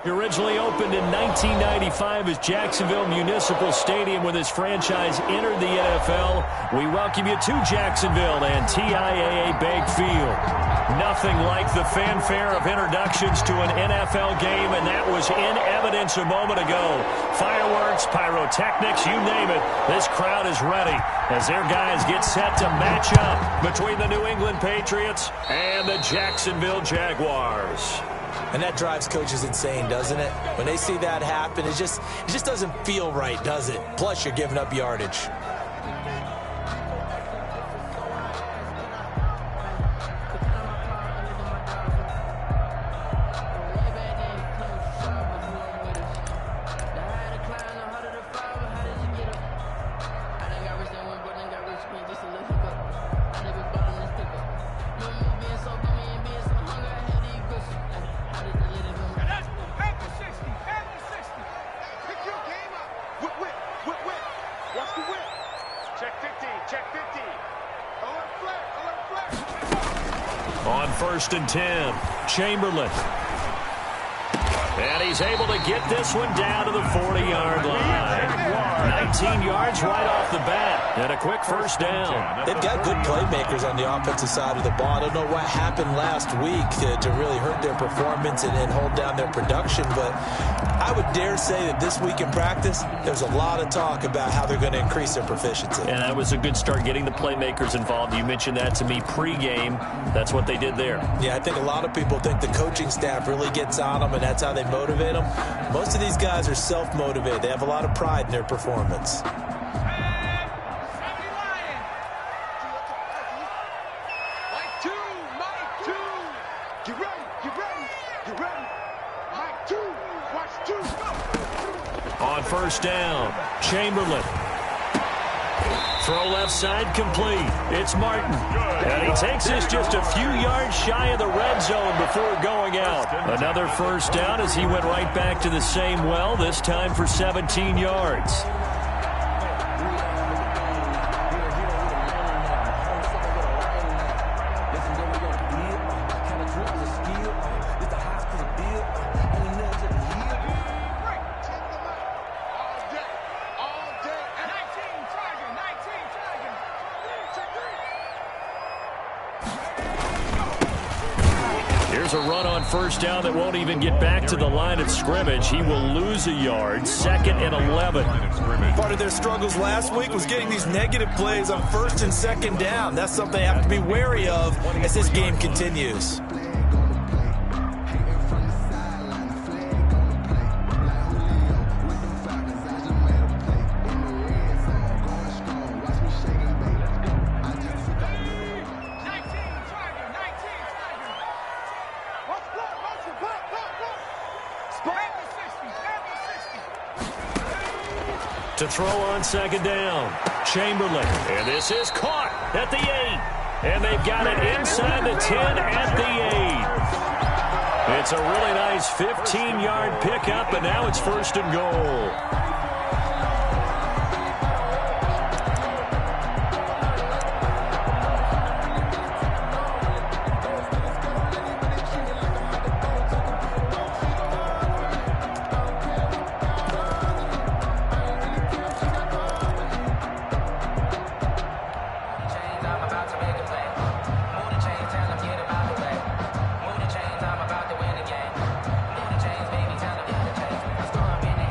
He originally opened in 1995 as Jacksonville Municipal Stadium when his franchise entered the NFL. We welcome you to Jacksonville and TIAA Bank Field. Nothing like the fanfare of introductions to an NFL game, and that was in evidence a moment ago. Fireworks, pyrotechnics, you name it. This crowd is ready as their guys get set to match up between the New England Patriots and the Jacksonville Jaguars. And that drives coaches insane, doesn't it? When they see that happen, it just doesn't feel right, does it? Plus, you're giving up yardage. On 1st and 10, Chamberlain. And he's able to get this one down to the 40-yard line. 19 yards right off the bat, and a quick first down. They've got good playmakers on the offensive side of the ball. I don't know what happened last week to really hurt their performance and hold down their production, but I would dare say that this week in practice, there's a lot of talk about how they're going to increase their proficiency. And that was a good start, getting the playmakers involved. You mentioned that to me pregame. That's what they did there. Yeah, I think a lot of people think the coaching staff really gets on them, and that's how they motivate them. Most of these guys are self-motivated. They have a lot of pride in their performance. On 1st down, Chamberlain. Throw left side complete. It's Martin. And he takes this just a few yards shy of the red zone before going out. Another first down as he went right back to the same well, this time for 17 yards. Here's a run on 1st down that won't even get back to the line of scrimmage. He will lose a yard. 2nd and 11. Part of their struggles last week was getting these negative plays on 1st and 2nd down. That's something they have to be wary of as this game continues. To throw on 2nd down, Chamberlain. And this is caught at the 8. And they've got it inside the 10 at the 8. It's a really nice 15-yard pickup, and now it's 1st and goal.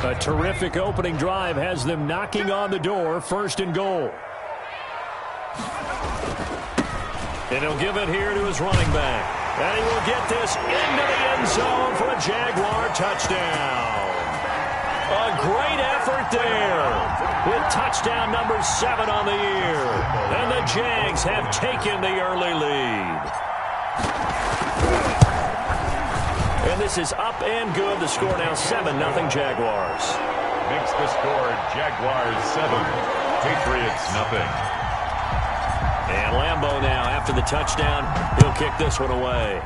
A terrific opening drive has them knocking on the door. 1st and goal. And he'll give it here to his running back. And he will get this into the end zone for a Jaguar touchdown. A great effort there with touchdown number 7 on the year. And the Jags have taken the early lead. And this is up and good. The score now 7-0 Jaguars. Makes the score Jaguars 7, Patriots 0. And Lambeau now, after the touchdown, he'll kick this one away.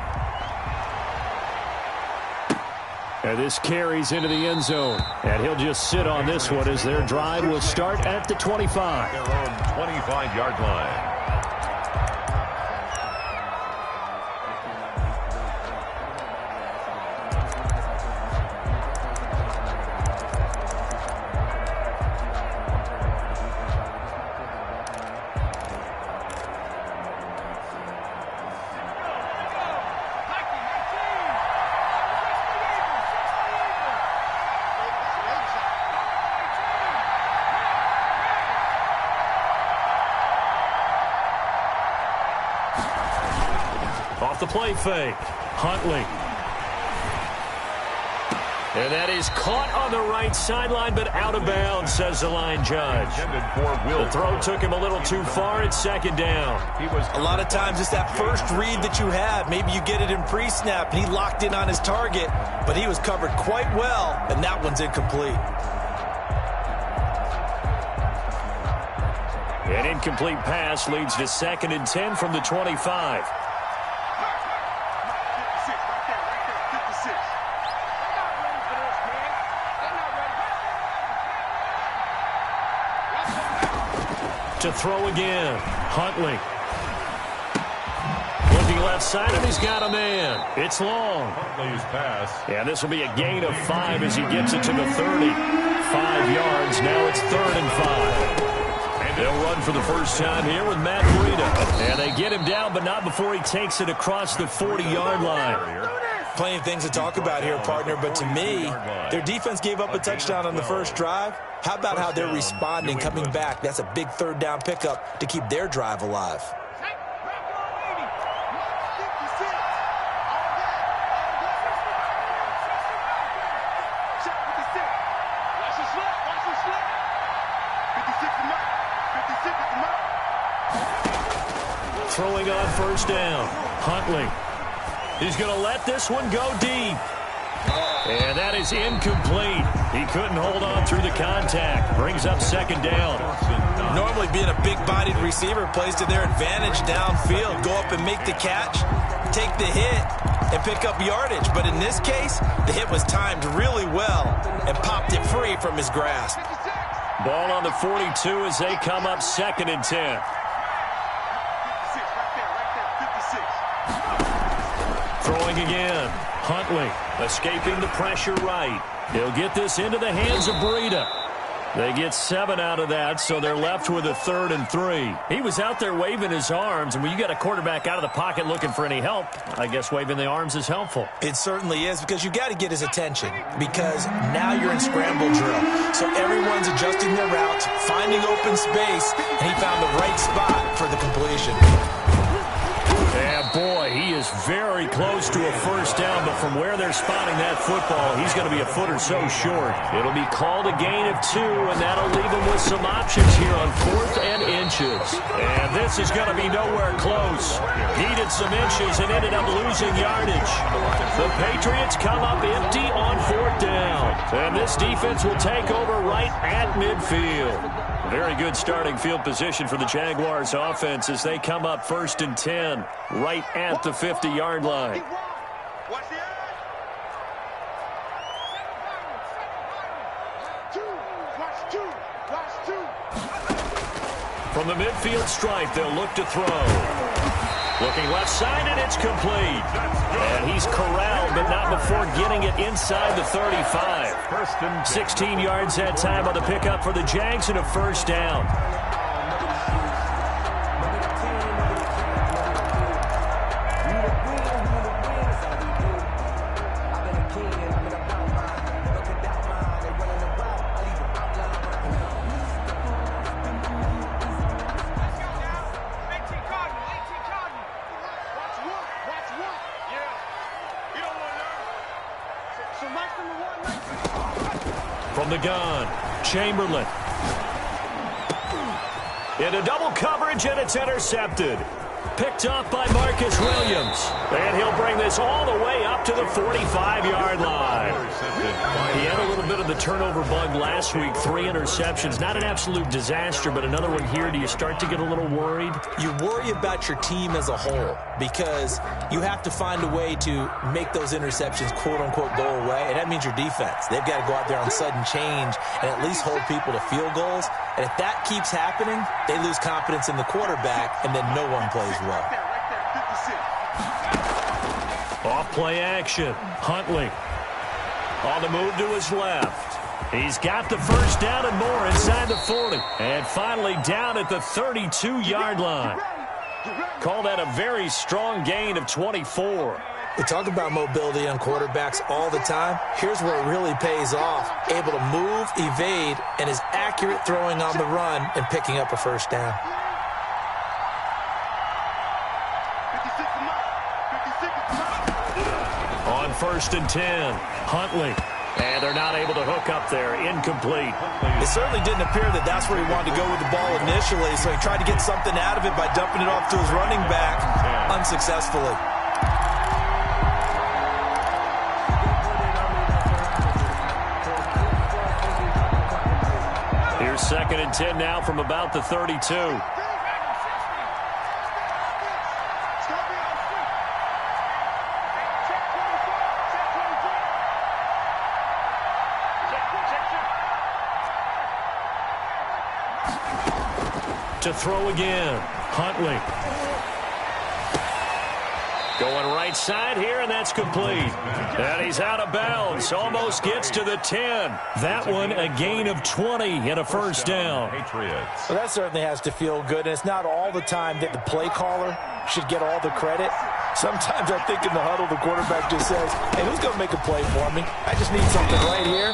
And this carries into the end zone. And he'll just sit on this one as their drive will start at the 25. Their own 25-yard line. Off the play fake. Huntley. And that is caught on the right sideline, but out of bounds, says the line judge. The throw took him a little too far. It's second down. A lot of times it's that first read that you have. Maybe you get it in pre-snap, and he locked in on his target, but he was covered quite well, and that one's incomplete. An incomplete pass leads to 2nd and 10 from the 25. To throw again. Huntley. Looking left side, and he's got a man. It's long. Huntley's pass. Yeah, this will be a gain of 5 as he gets it to the 30. 5 yards. Now it's 3rd and 5. They'll run for the first time here with Matt Breida. And they get him down, but not before he takes it across the 40-yard line. Plenty of things to talk about here, partner, but to me, their defense gave up a touchdown on the first drive. How about how they're responding, coming back? That's a big 3rd down pickup to keep their drive alive. Throwing on first down. Huntley. He's going to let this one go deep. And that is incomplete. He couldn't hold on through the contact. Brings up 2nd down. Normally being a big-bodied receiver plays to their advantage downfield. Go up and make the catch, take the hit, and pick up yardage. But in this case, the hit was timed really well and popped it free from his grasp. Ball on the 42 as they come up 2nd and 10. Throwing again. Huntley escaping the pressure right. He'll get this into the hands of Breida. They get 7 out of that, so they're left with a 3rd and 3. He was out there waving his arms, and when you got a quarterback out of the pocket looking for any help, I guess waving the arms is helpful. It certainly is, because you got to get his attention, because now you're in scramble drill. So everyone's adjusting their routes, finding open space, and he found the right spot for the completion. And boy, he is very close to a first down, but from where they're spotting that football, he's going to be a foot or so short. It'll be called a gain of 2, and that'll leave him with some options here on 4th and inches. And this is going to be nowhere close. Needed some inches and ended up losing yardage. The Patriots come up empty on 4th down. And this defense will take over right at midfield. Very good starting field position for the Jaguars offense as they come up 1st and 10 right at the 50-yard line. From the midfield stripe, they'll look to throw. Looking left side, and it's complete. And he's corralled, but not before getting it inside the 35. 16 yards that time on the pickup for the Jags and a first down. From the gun, Chamberlain. Into double coverage, and it's intercepted. Picked up by Marcus Williams. And he'll bring this all the way up to the 45-yard line. He had a little bit of the turnover bug last week. 3 interceptions. Not an absolute disaster, but another one here. Do you start to get a little worried? You worry about your team as a whole because you have to find a way to make those interceptions, quote-unquote, go away, and that means your defense. They've got to go out there on sudden change and at least hold people to field goals. And if that keeps happening, they lose confidence in the quarterback, and then no one plays well. Off play action. Huntley on the move to his left. He's got the first down and more inside the 40. And finally down at the 32-yard line. Call that a very strong gain of 24. We talk about mobility on quarterbacks all the time. Here's where it really pays off. Able to move, evade, and is accurate throwing on the run and picking up a first down. 56 first and 10. Huntley. And they're not able to hook up there. Incomplete. It certainly didn't appear that that's where he wanted to go with the ball initially, so he tried to get something out of it by dumping it off to his running back unsuccessfully. Here's second and 10 now from about the 32. To throw again. Huntley. Going right side here, and that's complete. And he's out of bounds. Almost gets to the 10. That one a gain of 20 and a first down. Well, that certainly has to feel good, and it's not all the time that the play caller should get all the credit. Sometimes I think in the huddle, the quarterback just says, hey, who's going to make a play for me? I just need something right here.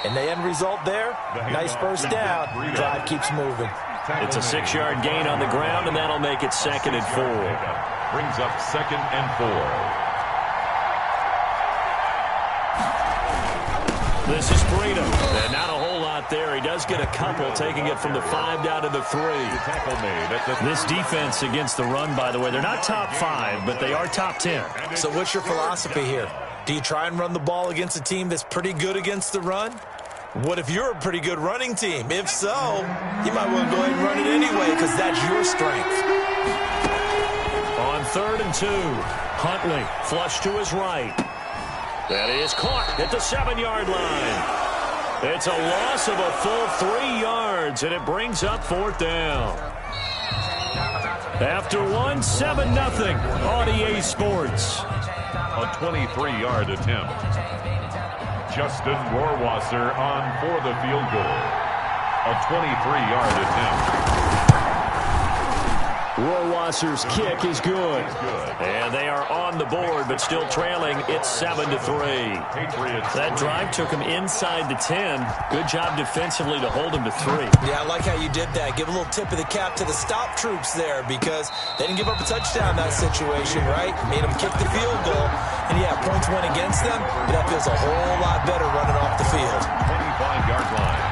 And the end result there, nice first down. Drive keeps moving. It's a 6-yard gain on the ground, and that'll make it second and 4. Brings up second and 4. This is Breida. And not a whole lot there. He does get a couple, taking it from the 5 down to the 3. This defense against the run, by the way, they're not top 5, but they are top 10. So what's your philosophy here? Do you try and run the ball against a team that's pretty good against the run? What if you're a pretty good running team? If so, you might want to go ahead and run it anyway because that's your strength. On 3rd and 2, Huntley flush to his right. That is caught at the 7-yard line. It's a loss of a full 3 yards, and it brings up 4th down. After one, 7-0, RDA Sports. A 23-yard attempt. Justin Rohrwasser on for the field goal. A 23-yard attempt. Rohrwasser's kick is good. And they are on the board, but still trailing. It's 7-3. That drive took him inside the 10. Good job defensively to hold him to 3. Yeah, I like how you did that. Give a little tip of the cap to the stop troops there because they didn't give up a touchdown in that situation, right? Made them kick the field goal. And, yeah, points went against them, but that feels a whole lot better running off the field. 25-yard line.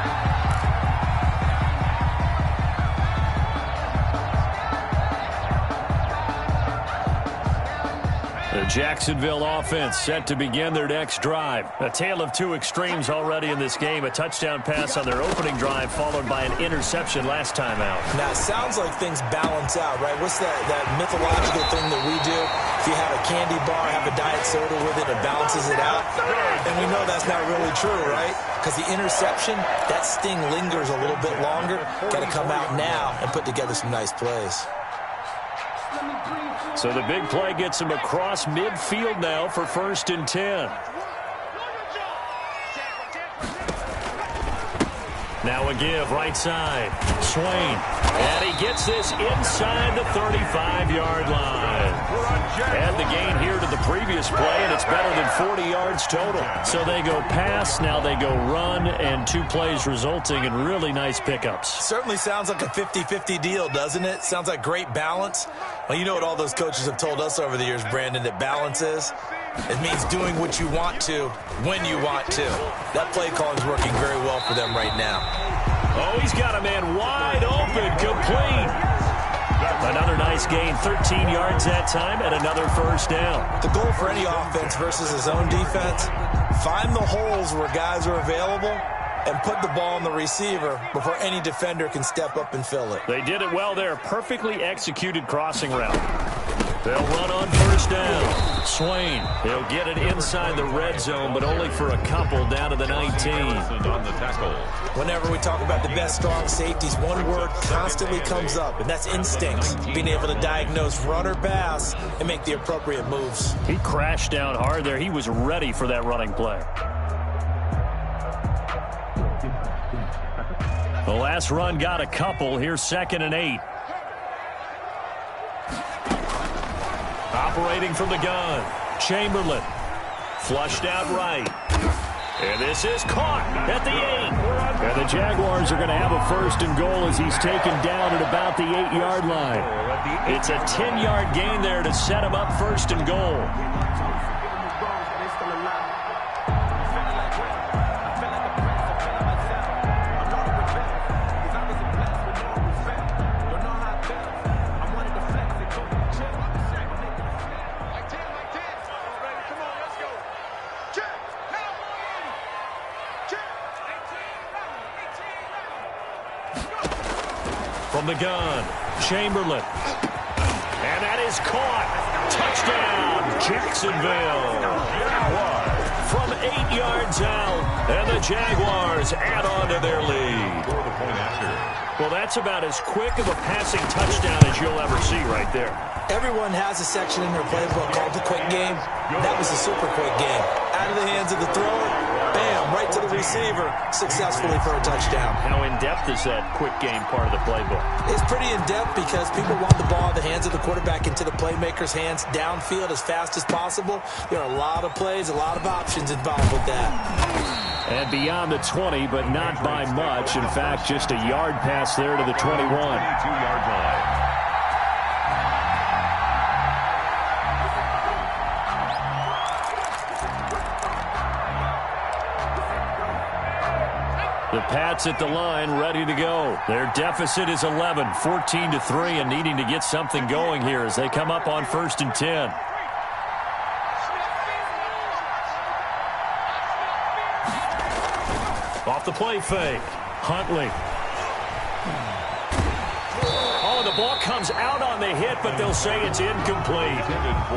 The Jacksonville offense set to begin their next drive. A tale of two extremes already in this game. A touchdown pass on their opening drive followed by an interception last time out. Now, it sounds like things balance out, right? What's that mythological thing that we do? If you have a candy bar, have a diet soda with it, it balances it out. And we know that's not really true, right? Because the interception, that sting lingers a little bit longer. Got to come out now and put together some nice plays. So the big play gets him across midfield now for 1st and 10. Now a give right side. Swain. And he gets this inside the 35-yard line. Add the gain here to the previous play, and it's better than 40 yards total. So they go pass, now they go run, and 2 plays resulting in really nice pickups. Certainly sounds like a 50-50 deal, doesn't it? Sounds like great balance. Well, you know what all those coaches have told us over the years, Brandon, that balance is? It means doing what you want to, when you want to. That play calling is working very well for them right now. Oh, he's got a man wide open, complete. Another nice gain, 13 yards that time, and another first down. The goal for any offense versus his own defense, find the holes where guys are available and put the ball on the receiver before any defender can step up and fill it. They did it well there. Perfectly executed crossing route. They'll run on first down. Swain, he'll get it inside the red zone, but only for a couple down to the 19. On the tackle. Whenever we talk about the best strong safeties, one word constantly comes up, and that's instincts. Being able to diagnose run or pass and make the appropriate moves. He crashed down hard there. He was ready for that running play. The last run got a couple. Here's 2nd and 8. Operating from the gun, Chamberlain. Flushed out right. And this is caught at the 8. And the Jaguars are going to have a 1st and goal as he's taken down at about the 8-yard line. It's a 10-yard gain there to set him up 1st and goal. From the gun, Chamberlain. And that is caught. Touchdown, Jacksonville. From 8 yards out, and the Jaguars add on to their lead. Well, that's about as quick of a passing touchdown as you'll ever see right there. Everyone has a section in their playbook called the quick game. That was a super quick game. Out of the hands of the thrower, bam, right to the receiver, successfully for a touchdown. How in-depth is that quick game part of the playbook? It's pretty in-depth because people want the ball in the hands of the quarterback into the playmaker's hands downfield as fast as possible. There are a lot of plays, a lot of options involved with that. And beyond the 20, but not by much. In fact, just a yard pass there to the 21. 22-yard line. The Pats at the line, ready to go. Their deficit is 11, 14-3, and needing to get something going here as they come up on 1st and 10. Off the play fake. Huntley. Oh, the ball comes out on the hit, but they'll say it's incomplete.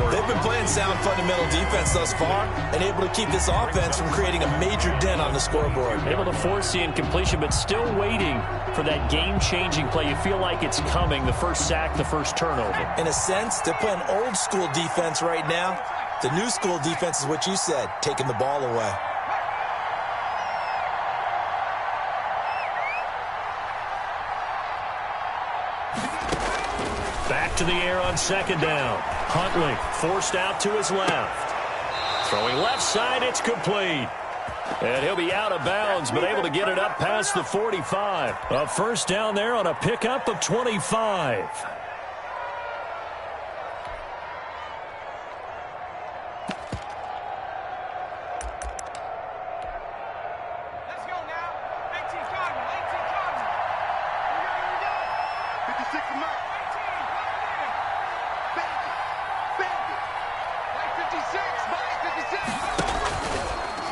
They've been playing sound fundamental defense thus far and able to keep this offense from creating a major dent on the scoreboard. Able to force the incompletion, but still waiting for that game-changing play. You feel like it's coming, the first sack, the first turnover. In a sense, they're playing old-school defense right now. The new-school defense is what you said, taking the ball away. Back to the air on 2nd down. Huntley forced out to his left. Throwing left side, it's complete. And he'll be out of bounds, but able to get it up past the 45. A first down there on a pickup of 25.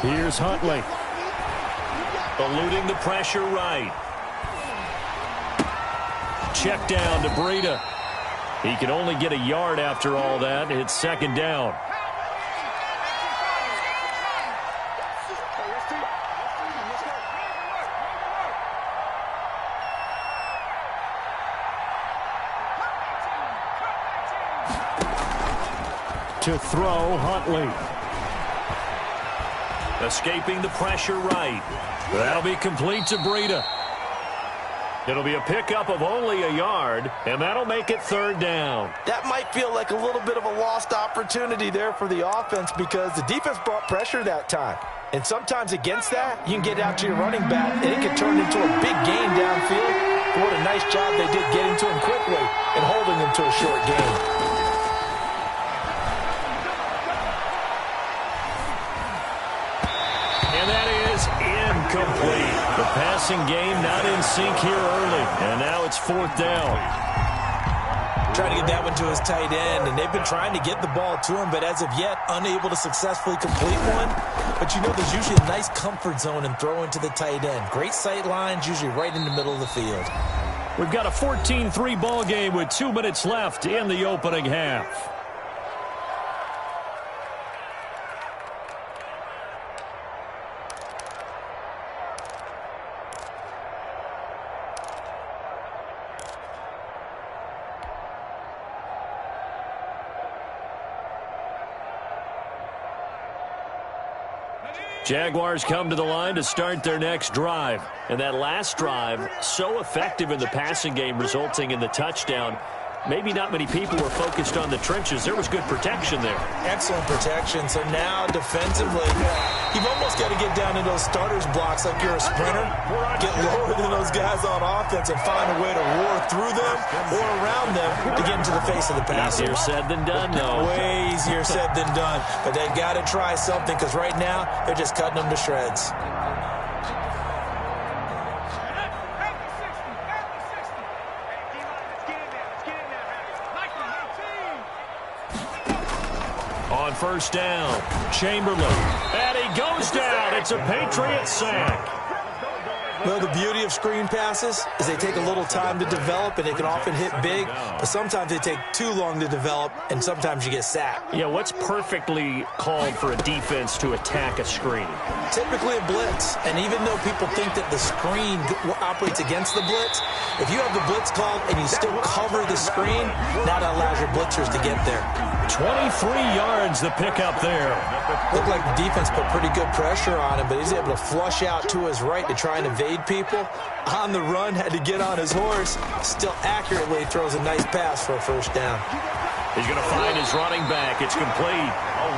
Here's Huntley. Eluding the pressure right. Check down to Breida. He can only get a yard after all that. It's 2nd down. To throw, Huntley. Escaping the pressure right. That'll be complete to Breida. It'll be a pickup of only a yard, and that'll make it 3rd down. That might feel like a little bit of a lost opportunity there for the offense because the defense brought pressure that time. And sometimes against that, you can get out to your running back, and it can turn into a big gain downfield. But what a nice job they did getting to him quickly and holding him to a short gain. Incomplete. The passing game not in sync here early, and now it's 4th down. Trying to get that one to his tight end, and they've been trying to get the ball to him, but as of yet, unable to successfully complete one. But you know there's usually a nice comfort zone in throwing to the tight end. Great sight lines, usually right in the middle of the field. We've got a 14-3 ball game with 2 minutes left in the opening half. Jaguars come to the line to start their next drive. And that last drive, so effective in the passing game, resulting in the touchdown. Maybe not many people were focused on the trenches. There was good protection there. Excellent protection. So now defensively, you've almost got to get down to those starters blocks like you're a sprinter. Get lower than those guys on offense and find a way to roar through them or around them to get into the face of the passer. Easier said than done, though. Way easier said than done. But they've got to try something because right now they're just cutting them to shreds. On 1st down, Chamberlain. And he goes down. It's a Patriot sack. Well, the beauty of screen passes is they take a little time to develop, and they can often hit big, but sometimes they take too long to develop, and sometimes you get sacked. Yeah, what's perfectly called for a defense to attack a screen? Typically a blitz, and even though people think that the screen operates against the blitz, if you have the blitz called and you still cover the screen, that allows your blitzers to get there. 23 yards the pickup there. Looked like the defense put pretty good pressure on him, but he's able to flush out to his right to try and evade people. On the run, had to get on his horse. Still accurately throws a nice pass for a first down. He's going to find his running back. It's complete.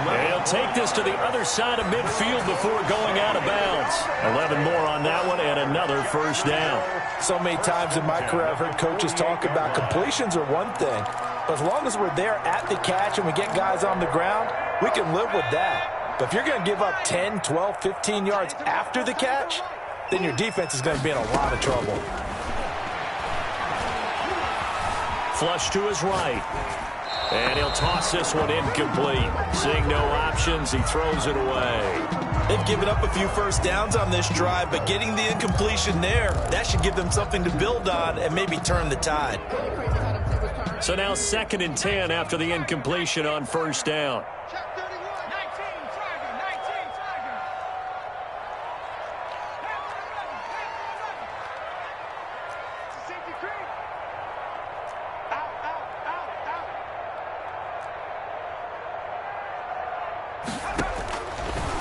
And he'll take this to the other side of midfield before going out of bounds. 11 more on that one and another first down. So many times in my career I've heard coaches talk about completions are one thing. But as long as we're there at the catch and we get guys on the ground, we can live with that. But if you're going to give up 10, 12, 15 yards after the catch, then your defense is going to be in a lot of trouble. Flush to his right. And he'll toss this one incomplete. Seeing no options, he throws it away. They've given up a few first downs on this drive, but getting the incompletion there, that should give them something to build on and maybe turn the tide. So now 2nd and 10 after the incompletion on first down.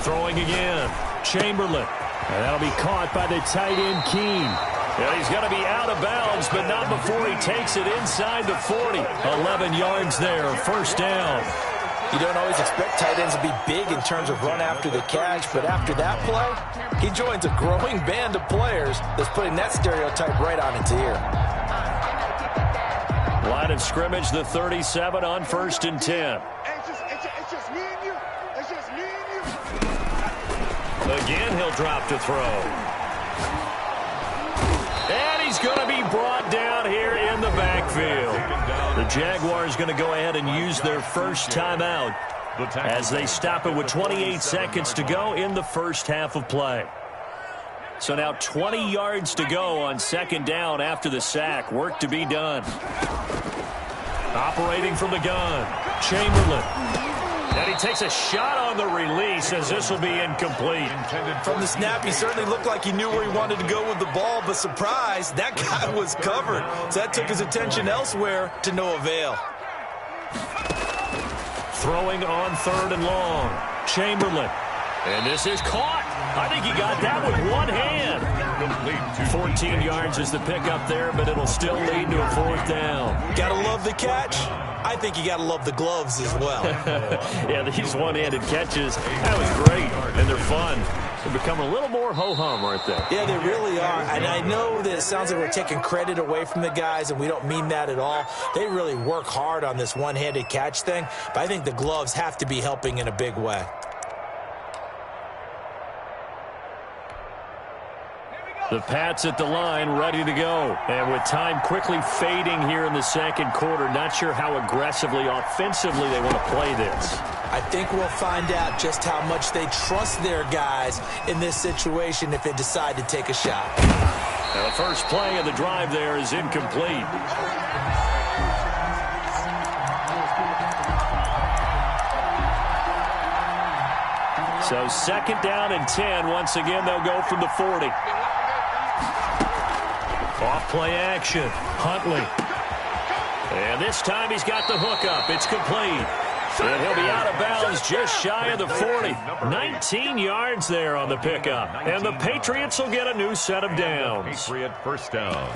Throwing again, Chamberlain. And that'll be caught by the tight end, Keene. Yeah, he's going to be out of bounds, but not before he takes it inside the 40. 11 yards there, first down. You don't always expect tight ends to be big in terms of run after the catch, but after that play, he joins a growing band of players that's putting that stereotype right on its ear. Line of scrimmage, the 37 on 1st and 10. Again, he'll drop to throw. And he's going to be brought down here in the backfield. The Jaguars going to go ahead and use their first timeout as they stop it with 28 seconds to go in the first half of play. So now 20 yards to go on 2nd down after the sack. Work to be done. Operating from the gun, Chamberlain. And he takes a shot on the release as this will be incomplete. From the snap, he certainly looked like he knew where he wanted to go with the ball, but surprise, that guy was covered. So that took his attention elsewhere to no avail. Throwing on 3rd and long, Chamberlain. And this is caught. I think he got that with one hand. 14 yards is the pickup there, but it'll still lead to a 4th down. Gotta love the catch. I think you gotta love the gloves as well. Yeah, these one-handed catches, that was great, and they're fun. They become a little more ho-hum, aren't they? Yeah, they really are. And I know that it sounds like we're taking credit away from the guys, and we don't mean that at all. They really work hard on this one-handed catch thing, but I think the gloves have to be helping in a big way. The Pats at the line, ready to go. And with time quickly fading here in the 2nd quarter, not sure how aggressively, offensively they want to play this. I think we'll find out just how much they trust their guys in this situation if they decide to take a shot. Now the first play of the drive there is incomplete. So 2nd down and 10. Once again, they'll go from the 40. Off-play action, Huntley. And this time he's got the hookup. It's complete. And he'll be out of bounds just shy of the 40. 19 yards there on the pickup. And the Patriots will get a new set of downs. Patriot first down.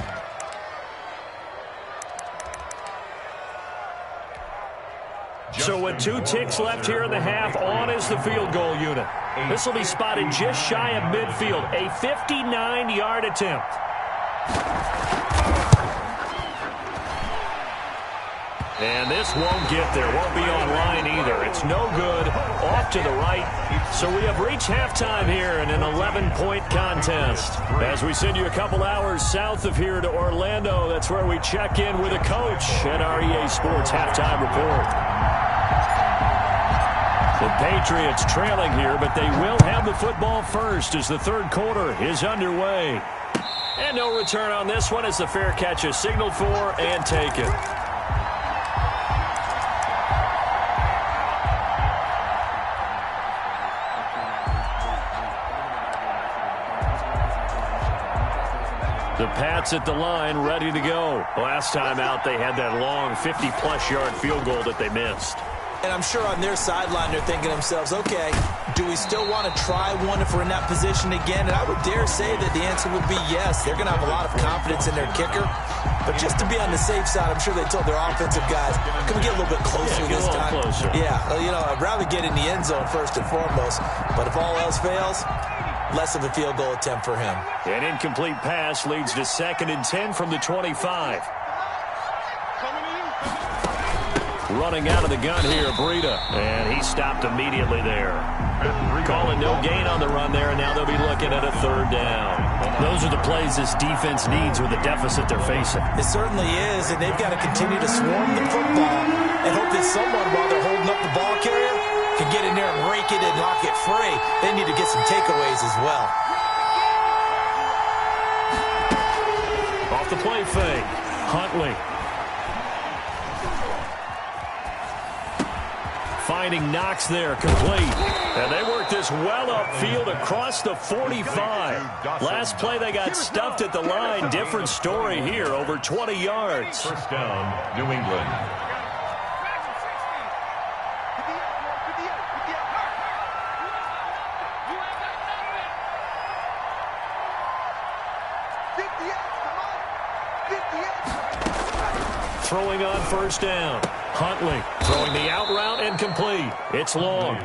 So with 2 ticks left here in the half, on is the field goal unit. This will be spotted just shy of midfield. A 59-yard attempt. And this won't get there. Won't be online either. It's no good. Off to the right. So we have reached halftime here in an 11-point contest. As we send you a couple hours south of here to Orlando, that's where we check in with a coach at our EA Sports Halftime Report. The Patriots trailing here, but they will have the football first as the 3rd quarter is underway. And no return on this one as the fair catch is signaled for and taken. The Pats at the line, ready to go. Last time out, they had that long 50-plus yard field goal that they missed. And I'm sure on their sideline they're thinking to themselves, okay, do we still want to try one if we're in that position again? And I would dare say that the answer would be yes. They're going to have a lot of confidence in their kicker. But just to be on the safe side, I'm sure they told their offensive guys, can we get a little bit closer this time? Closer. Yeah, you know, I'd rather get in the end zone first and foremost. But if all else fails, less of a field goal attempt for him. An incomplete pass leads to 2nd and 10 from the 25. Running out of the gun here, Breida. And he stopped immediately there. Calling no gain on the run there, and now they'll be looking at a 3rd down. Those are the plays this defense needs with the deficit they're facing. It certainly is, and they've got to continue to swarm the football and hope that someone, while they're holding up the ball carrier, can get in there and rake it and knock it free. They need to get some takeaways as well. Off the play fake, Huntley. Finding Knox there, complete. And they work this well upfield across the 45. Last play they got stuffed at the line. Different story here, over 20 yards. First down, New England. Throwing on 1st down. Huntley throwing the out route and complete. It's long.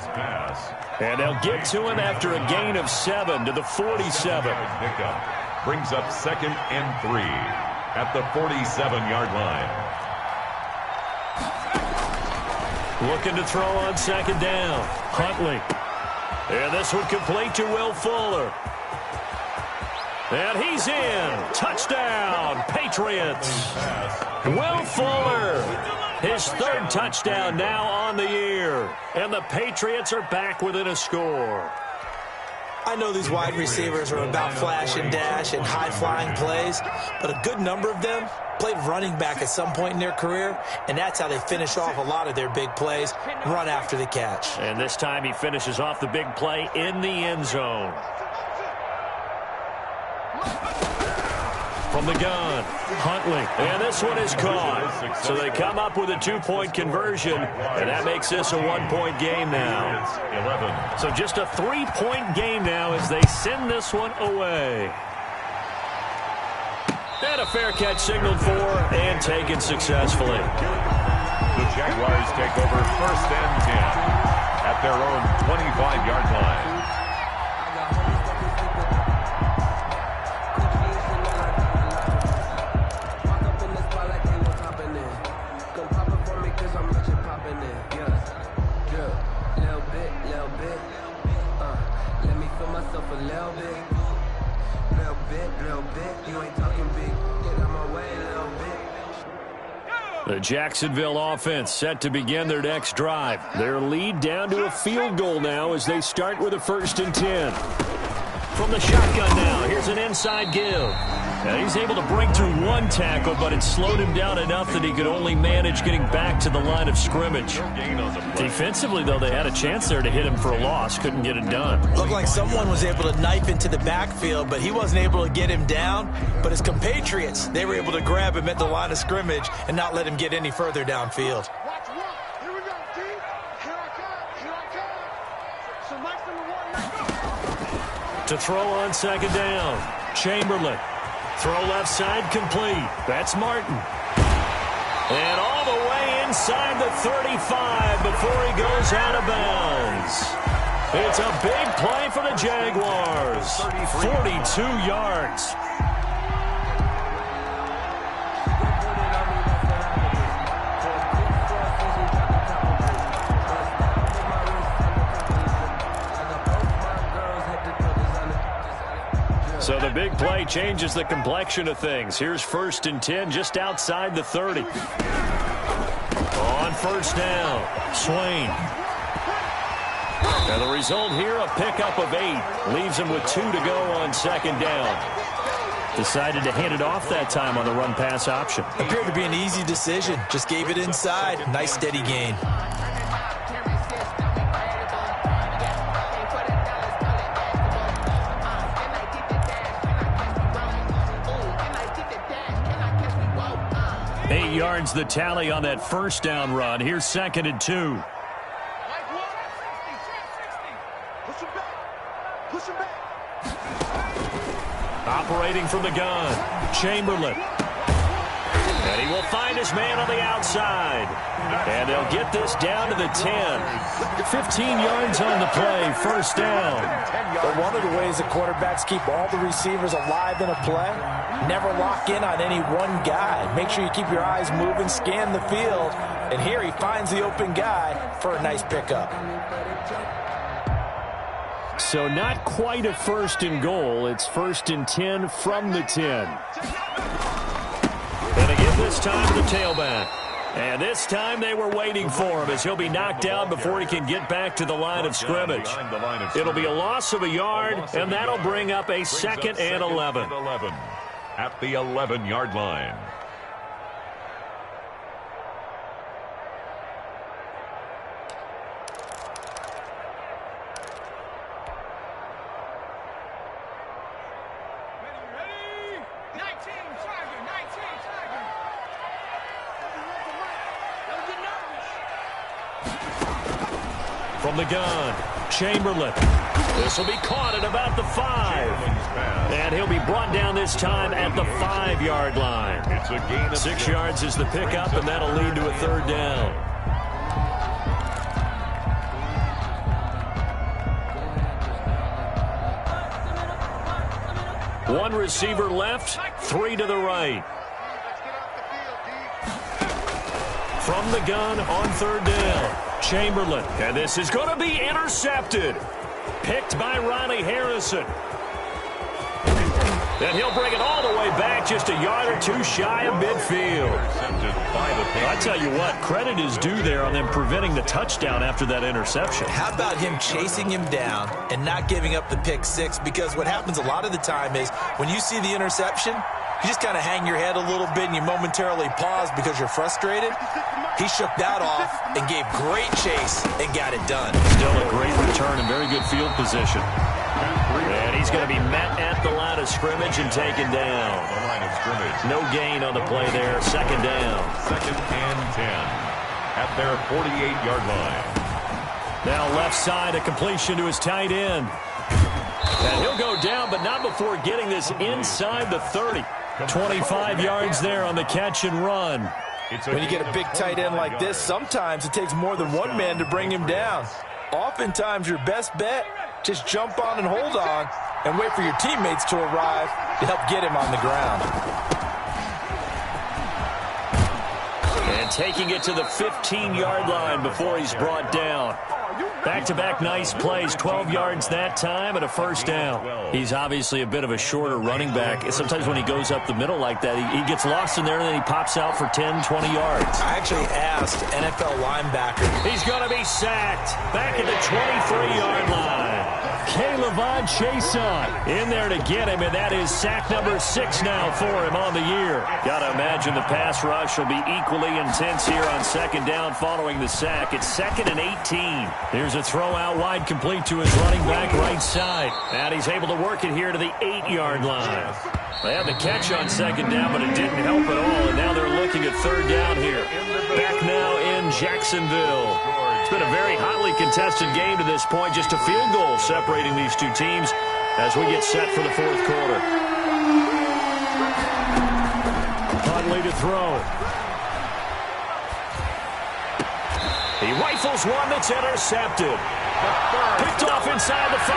And they'll get to him after a gain of 7 to the 47. Brings up 2nd and 3 at the 47-yard line. Looking to throw on 2nd down. Huntley. And this one complete to Will Fuller. And he's in. Touchdown, Patriots. Will Fuller. His 3rd touchdown now on the year. And the Patriots are back within a score. I know these wide receivers are about flash and dash and high-flying plays, but a good number of them played running back at some point in their career, and that's how they finish off a lot of their big plays, run after the catch. And this time he finishes off the big play in the end zone. From the gun, Huntley. And this one is caught. So they come up with a 2-point conversion, and that makes this a 1-point game now. 11. So just a 3-point game now as they send this one away. And a fair catch signaled for and taken successfully. The Jaguars take over 1st and 10 at their own 25-yard line. The Jacksonville offense set to begin their next drive. Their lead down to a field goal now as they start with a 1st and 10. From the shotgun now, here's an inside give. And he's able to break through 1 tackle, but it slowed him down enough that he could only manage getting back to the line of scrimmage. Defensively, though, they had a chance there to hit him for a loss. Couldn't get it done. Looked like someone was able to knife into the backfield, but he wasn't able to get him down. But his compatriots, they were able to grab him at the line of scrimmage and not let him get any further downfield. To throw on 2nd down, Chamberlain. Throw left side complete. That's Martin. And all the way inside the 35 before he goes out of bounds. It's a big play for the Jaguars. 42 yards. So the big play changes the complexion of things. Here's 1st and 10 just outside the 30. On 1st down, Swain. And the result here, a pickup of 8. Leaves him with 2 to go on 2nd down. Decided to hand it off that time on the run-pass option. Appeared to be an easy decision. Just gave it inside. Nice steady gain. Eight yards the tally on that first down run. Here's 2nd and 2. Operating from the gun, Chamberlain. And he will find his man on the outside. And they'll get this down to the 10. 15 yards on the play, first down. But one of the ways the quarterbacks keep all the receivers alive in a play, never lock in on any one guy. Make sure you keep your eyes moving, scan the field. And here he finds the open guy for a nice pickup. So not quite a 1st and goal. It's 1st and 10 from the 10. And again this time to the tailback. And this time they were waiting for him as he'll be knocked down before he can get back to the line of scrimmage. It'll be a loss of a yard, and that'll bring up a 2nd and 11. At the 11-yard line. From the gun, Chamberlain. This will be caught at about the 5. And he'll be brought down this time at the 5-yard line. It's a gain of 6 yards is the pickup, and that'll lead to a 3rd down. One receiver left, 3 to the right. From the gun on 3rd down. Chamberlain, and this is going to be intercepted. Picked by Ronnie Harrison. And he'll bring it all the way back just a yard or 2 shy of midfield. I tell you what, credit is due there on them preventing the touchdown after that interception. How about him chasing him down and not giving up the pick 6? Because what happens a lot of the time is when you see the interception, you just kind of hang your head a little bit and you momentarily pause because you're frustrated. He shook that off and gave great chase and got it done. Still a great return and very good field position. And he's going to be met at the line of scrimmage and taken down. No gain on the play there. 2nd down. 2nd and 10 at their 48-yard line. Now left side, a completion to his tight end. And he'll go down, but not before getting this inside the 30. 25 yards there on the catch and run. When you get a big tight end like this, sometimes it takes more than one man to bring him down. Oftentimes, your best bet, just jump on and hold on and wait for your teammates to arrive to help get him on the ground. And taking it to the 15-yard line before he's brought down. Back-to-back nice plays, 12 yards that time and a 1st down. He's obviously a bit of a shorter running back. Sometimes when he goes up the middle like that, he gets lost in there and then he pops out for 10, 20 yards. I actually asked NFL linebacker. He's going to be sacked back at the 23-yard line. K'Lavon Chaisson in there to get him, and that is sack number 6 now for him on the year. Got to imagine the pass rush will be equally intense here on 2nd down following the sack. It's 2nd and 18. Here's a throw out wide complete to his running back right side. And he's able to work it here to the 8-yard line. They had the catch on 2nd down, but it didn't help at all, and now they're looking at 3rd down here. Back now in Jacksonville. It's been a very hotly contested game to this point. Just a field goal separating these two teams as we get set for the 4th quarter. Huntley to throw. He rifles one that's intercepted. Picked off inside the 5.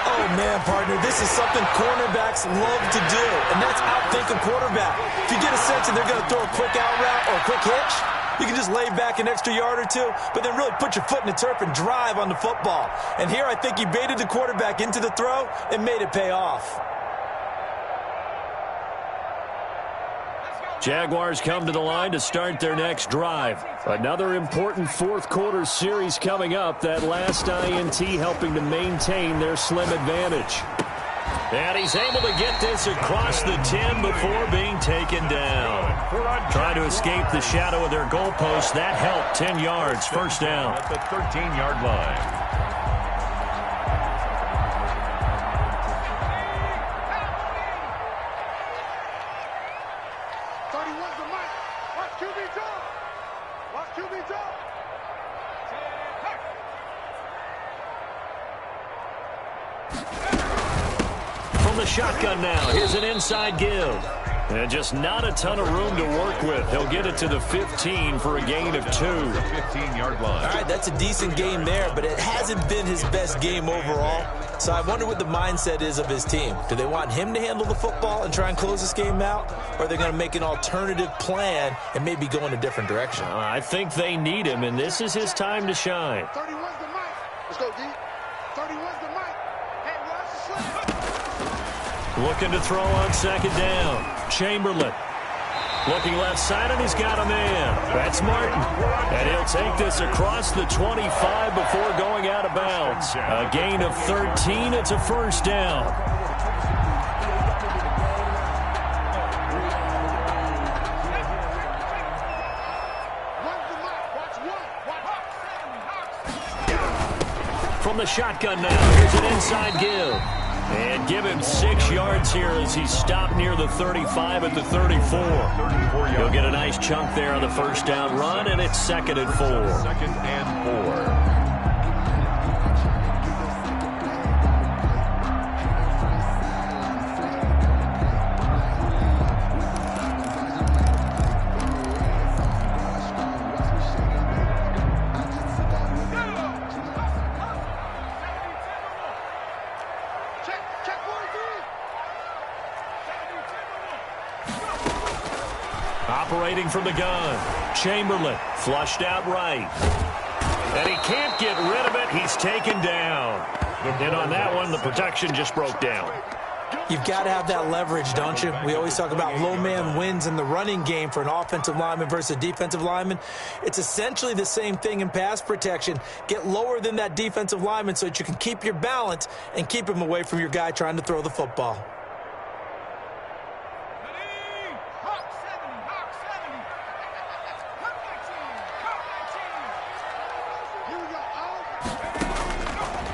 Oh, man, partner, this is something cornerbacks love to do, and that's outthink a quarterback. If you get a sense that they're going to throw a quick out route or a quick hitch, you can just lay back an extra yard or 2, but then really put your foot in the turf and drive on the football. And here I think he baited the quarterback into the throw and made it pay off. Jaguars come to the line to start their next drive. Another important 4th quarter series coming up. That last INT helping to maintain their slim advantage. And he's able to get this across the 10 before being taken down. Trying to escape the shadow of their goalpost. That helped. 10 yards, first down. At the 13-yard line. Shotgun now. Here's an inside give. And just not a ton of room to work with. He'll get it to the 15 for a gain of 2. 15-yard line. All right, that's a decent game there, but it hasn't been his best game overall. So I wonder what the mindset is of his team. Do they want him to handle the football and try and close this game out? Or are they going to make an alternative plan and maybe go in a different direction? I think they need him, and this is his time to shine. 31's the mic. Let's go, D. 31's the mic. Hey, watch the slip. Looking to throw on second down. Chamberlain. Looking left side, and he's got a man. That's Martin. And he'll take this across the 25 before going out of bounds. A gain of 13. It's a first down. From the shotgun now, here's an inside give. And give him 6 yards here as he's stopped near the 35 at the 34. He'll get a nice chunk there on the first down run, and it's 2nd and 4. 2nd and 4. Operating from the gun. Chamberlain flushed out right. And he can't get rid of it. He's taken down. And on that one, the protection just broke down. You've got to have that leverage, don't you? We always talk about low man wins in the running game for an offensive lineman versus a defensive lineman. It's essentially the same thing in pass protection. Get lower than that defensive lineman so that you can keep your balance and keep him away from your guy trying to throw the football.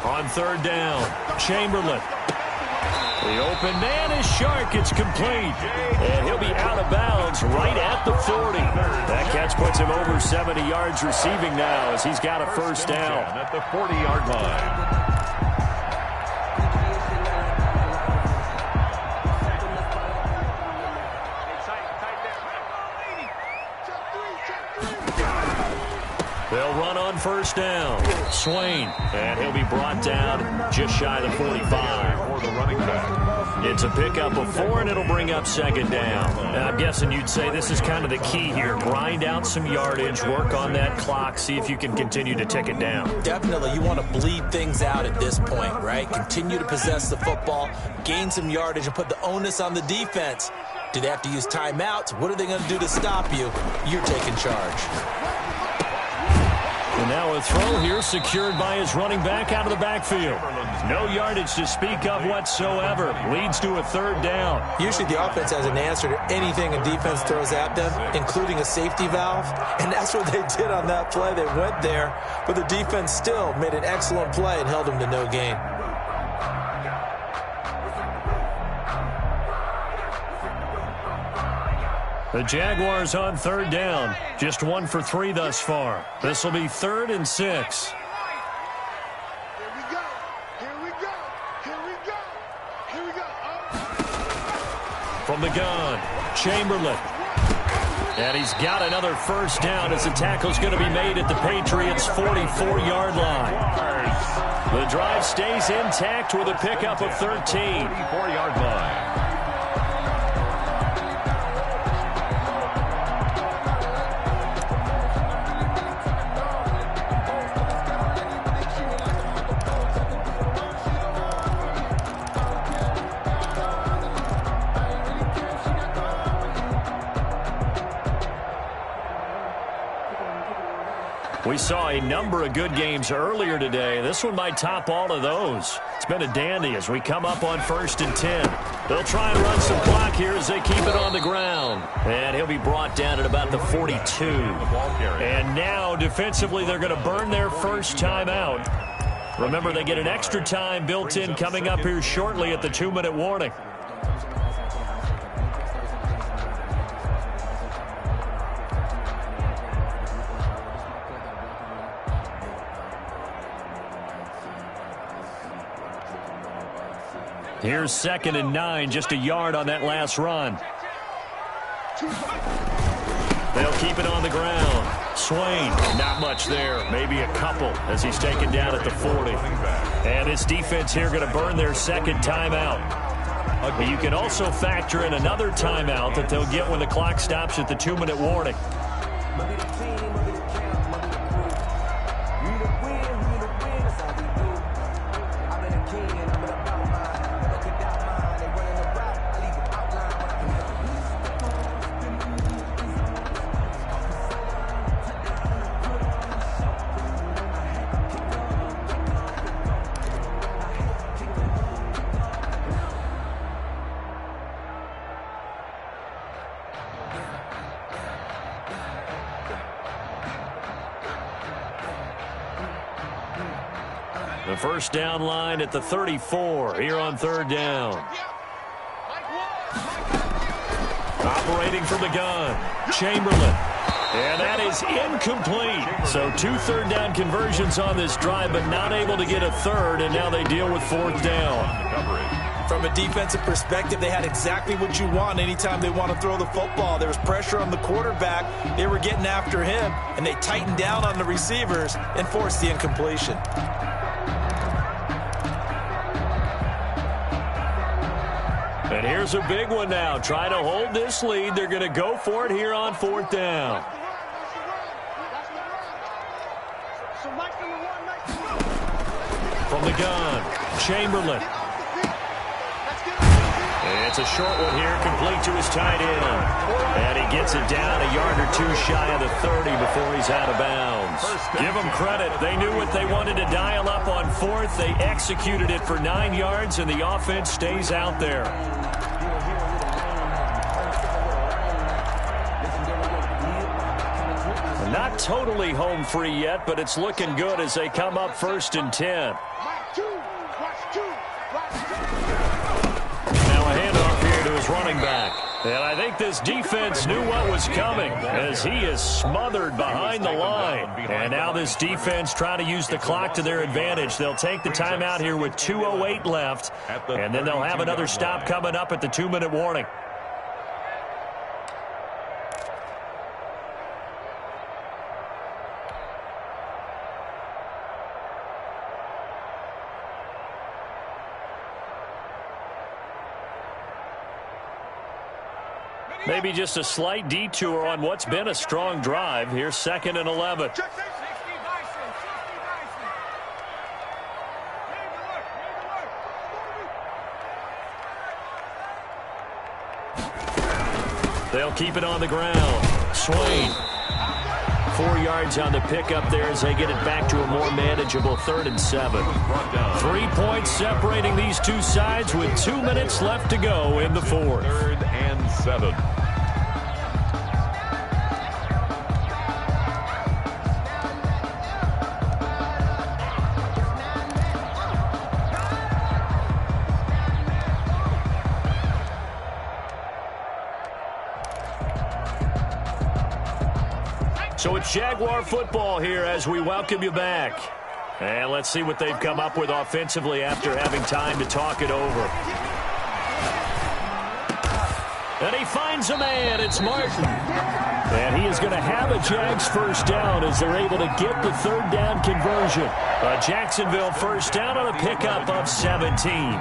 On third down, Chamberlain. The open man is Shark. It's complete. And he'll be out of bounds right at the 40. That catch puts him over 70 yards receiving now as he's got a first down. At the 40-yard line. They'll run on first down. Swain, and he'll be brought down just shy of the 45. For the running back. It's a pickup of 4, and it'll bring up second down. I'm guessing you'd say this is kind of the key here. Grind out some yardage, work on that clock, see if you can continue to tick it down. Definitely. You want to bleed things out at this point, right? Continue to possess the football, gain some yardage, and put the onus on the defense. Do they have to use timeouts? What are they going to do to stop you? You're taking charge. And now a throw here secured by his running back out of the backfield. No yardage to speak of whatsoever. Leads to a third down. Usually the offense has an answer to anything a defense throws at them, including a safety valve. And that's what they did on that play. They went there, but the defense still made an excellent play and held them to no gain. The Jaguars on third down. Just 1 for 3 thus far. This will be 3rd and 6. Here we go. Here we go. Here we go. Here we go. From the gun, Chamberlain. And he's got another first down as the tackle's going to be made at the Patriots' 44-yard line. The drive stays intact with a pickup of 13. 44-yard line. We saw a number of good games earlier today. This one might top all of those. It's been a dandy as we come up on 1st and 10. They'll try and run some clock here as they keep it on the ground. And he'll be brought down at about the 42. And now, defensively, they're going to burn their first timeout. Remember, they get an extra time built in coming up here shortly at the 2-minute warning. Here's 2nd and 9, just a yard on that last run. They'll keep it on the ground. Swain, not much there, maybe a couple as he's taken down at the 40. And this defense here going to burn their second timeout. You can also factor in another timeout that they'll get when the clock stops at the 2-minute warning. The first down line at the 34 here on 3rd down. Operating from the gun, Chamberlain. And that is incomplete. So 2 third down conversions on this drive, but not able to get a third, and now they deal with 4th down. From a defensive perspective, they had exactly what you want anytime they want to throw the football. There was pressure on the quarterback. They were getting after him, and they tightened down on the receivers and forced the incompletion. And here's a big one now. Try to hold this lead. They're going to go for it here on 4th down. From the gun, Chamberlain. It's a short one here, complete to his tight end. And he gets it down a yard or 2 shy of the 30 before he's out of bounds. Give them credit. They knew what they wanted to dial up on 4th. They executed it for 9 yards, and the offense stays out there. Not totally home free yet, but it's looking good as they come up 1st and 10. Now a handoff here to his running back. And I think this defense knew what was coming as he is smothered behind the line. And now this defense trying to use the clock to their advantage. They'll take the timeout here with 2:08 left, and then they'll have another stop coming up at the 2-minute warning. Maybe just a slight detour on what's been a strong drive. Here's 2nd and 11. They'll keep it on the ground. Swain. 4 yards on the pickup there as they get it back to a more manageable 3rd and 7. 3 points separating these two sides with 2 minutes left to go in the 4th. 3rd and 7. So it's Jaguar football here as we welcome you back. And let's see what they've come up with offensively after having time to talk it over. And he finds a man. It's Martin. And he is going to have a Jags first down as they're able to get the 3rd down conversion. A Jacksonville first down on a pickup of 17.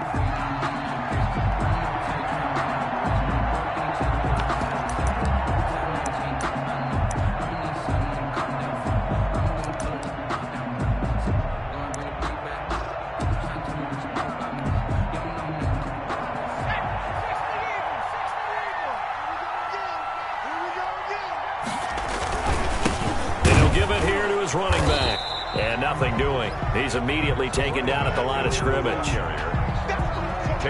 And nothing doing. He's immediately taken down at the line of scrimmage.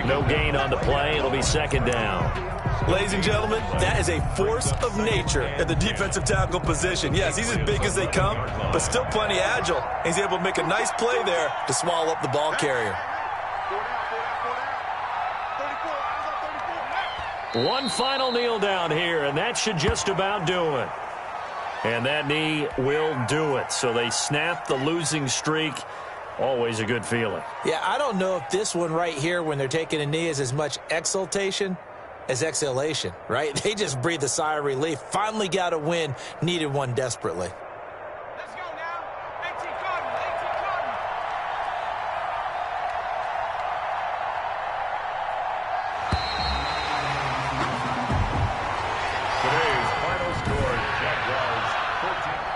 No gain on the play. It'll be second down. Ladies and gentlemen, that is a force of nature at the defensive tackle position. Yes, he's as big as they come, but still plenty agile. He's able to make a nice play there to swallow up the ball carrier. One final kneel down here, and that should just about do it. And that knee will do it. So they snap the losing streak. Always a good feeling. Yeah, I don't know if this one right here when they're taking a knee is as much exultation as exhalation, right? They just breathe a sigh of relief. Finally got a win, needed one desperately. Let's go now. 18 Cotton, 18 Cotton. Today's final score, Jaguars 14.